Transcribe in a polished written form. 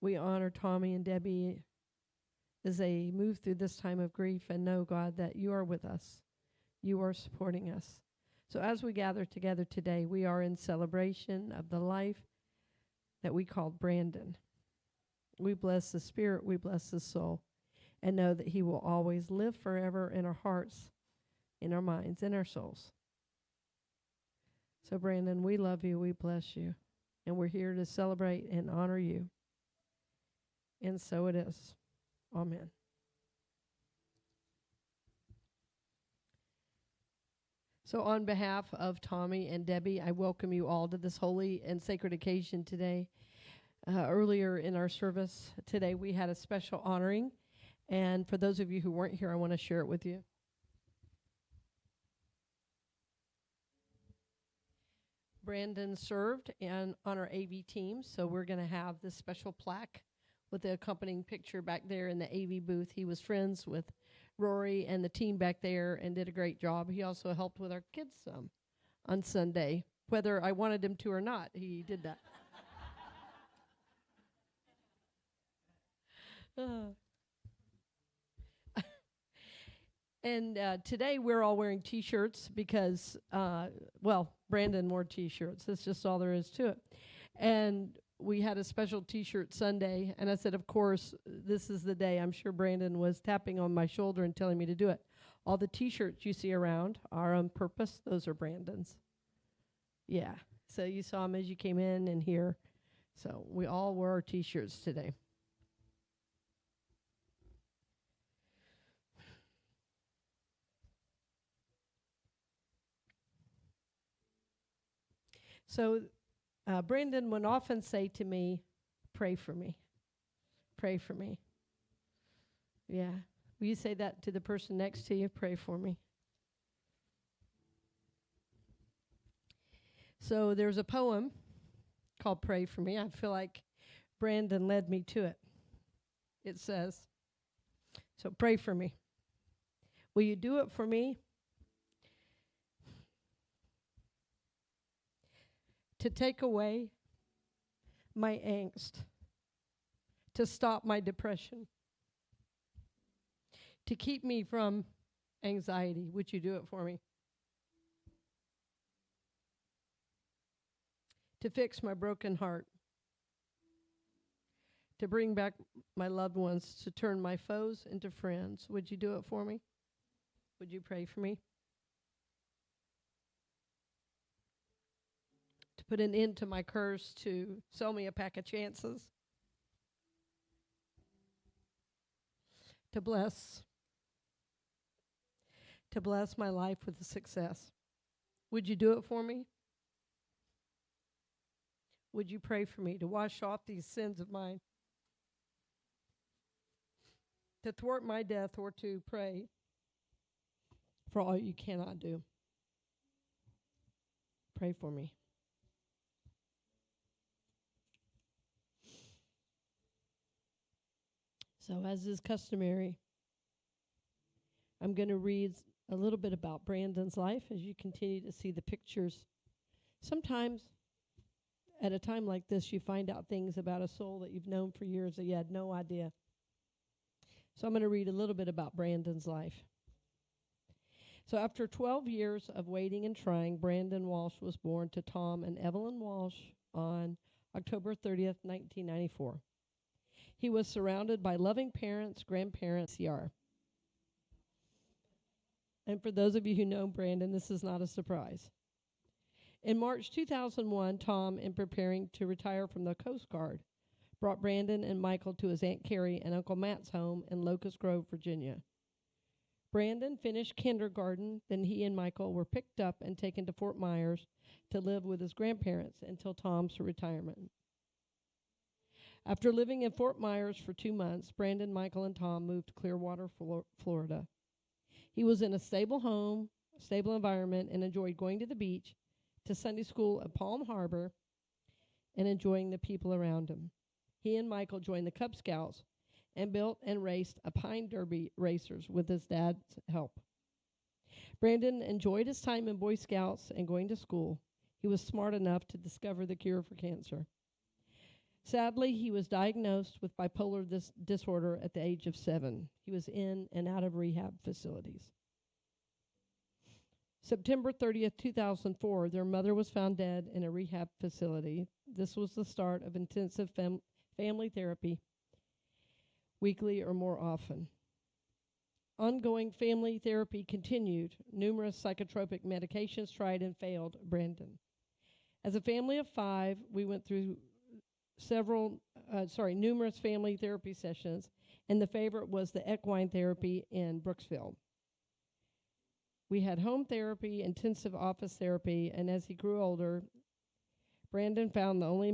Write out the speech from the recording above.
We honor Tommy and Debbie as they move through this time of grief and know, God, that you are with us. You are supporting us. So as we gather together today, we are in celebration of the life that we call Brandon. We bless the spirit, we bless the soul, and know that he will always live forever in our hearts, in our minds, in our souls. So Brandon, we love you, we bless you, and we're here to celebrate and honor you. And so it is. Amen. So on behalf of Tommy and Debbie, I welcome you all to this holy and sacred occasion today. Earlier in our service today, we had a special honoring. And for those of you who weren't here, I want to share it with you. Brandon served on our AV team, so we're going to have this special plaque with the accompanying picture back there in the AV booth. He was friends with Rory and the team back there and did a great job. He also helped with our kids some on Sunday. Whether I wanted him to or not, he did that. And today we're all wearing T-shirts because, Brandon wore T-shirts. That's just all there is to it. And we had a special T-shirt Sunday, and I said, of course, this is the day. I'm sure Brandon was tapping on my shoulder and telling me to do it. All the T-shirts you see around are on purpose. Those are Brandon's. Yeah. So you saw them as you came in and here. So we all wore our T-shirts today. So Brandon would often say to me, pray for me. Pray for me. Yeah. Will you say that to the person next to you? Pray for me. So there's a poem called Pray for Me. I feel like Brandon led me to it. It says, so pray for me. Will you do it for me? To take away my angst, to stop my depression, to keep me from anxiety. Would you do it for me? To fix my broken heart, to bring back my loved ones, to turn my foes into friends. Would you do it for me? Would you pray for me? To put an end to my curse, to sell me a pack of chances, to bless my life with a success. Would you do it for me? Would you pray for me to wash off these sins of mine? To thwart my death or to pray for all you cannot do? Pray for me. So as is customary, I'm going to read a little bit about Brandon's life as you continue to see the pictures. Sometimes at a time like this, you find out things about a soul that you've known for years that you had no idea. So I'm going to read a little bit about Brandon's life. So after 12 years of waiting and trying, Brandon Walsh was born to Tom and Evelyn Walsh on October 30th, 1994. He was surrounded by loving parents, grandparents, CR. And for those of you who know Brandon, this is not a surprise. In March 2001, Tom, in preparing to retire from the Coast Guard, brought Brandon and Michael to his Aunt Carrie and Uncle Matt's home in Locust Grove, Virginia. Brandon finished kindergarten, then he and Michael were picked up and taken to Fort Myers to live with his grandparents until Tom's retirement. After living in Fort Myers for 2 months, Brandon, Michael, and Tom moved to Clearwater, Florida. He was in a stable home, stable environment, and enjoyed going to the beach, to Sunday school at Palm Harbor, and enjoying the people around him. He and Michael joined the Cub Scouts and built and raced a Pine Derby racers with his dad's help. Brandon enjoyed his time in Boy Scouts and going to school. He was smart enough to discover the cure for cancer. Sadly, he was diagnosed with bipolar disorder at the age of 7. He was in and out of rehab facilities. September 30th, 2004, their mother was found dead in a rehab facility. This was the start of intensive family therapy, weekly or more often. Ongoing family therapy continued. Numerous psychotropic medications tried and failed Brandon. As a family of 5, we went through numerous family therapy sessions, and the favorite was the equine therapy in Brooksville. We had home therapy, intensive office therapy, and as he grew older, Brandon found the only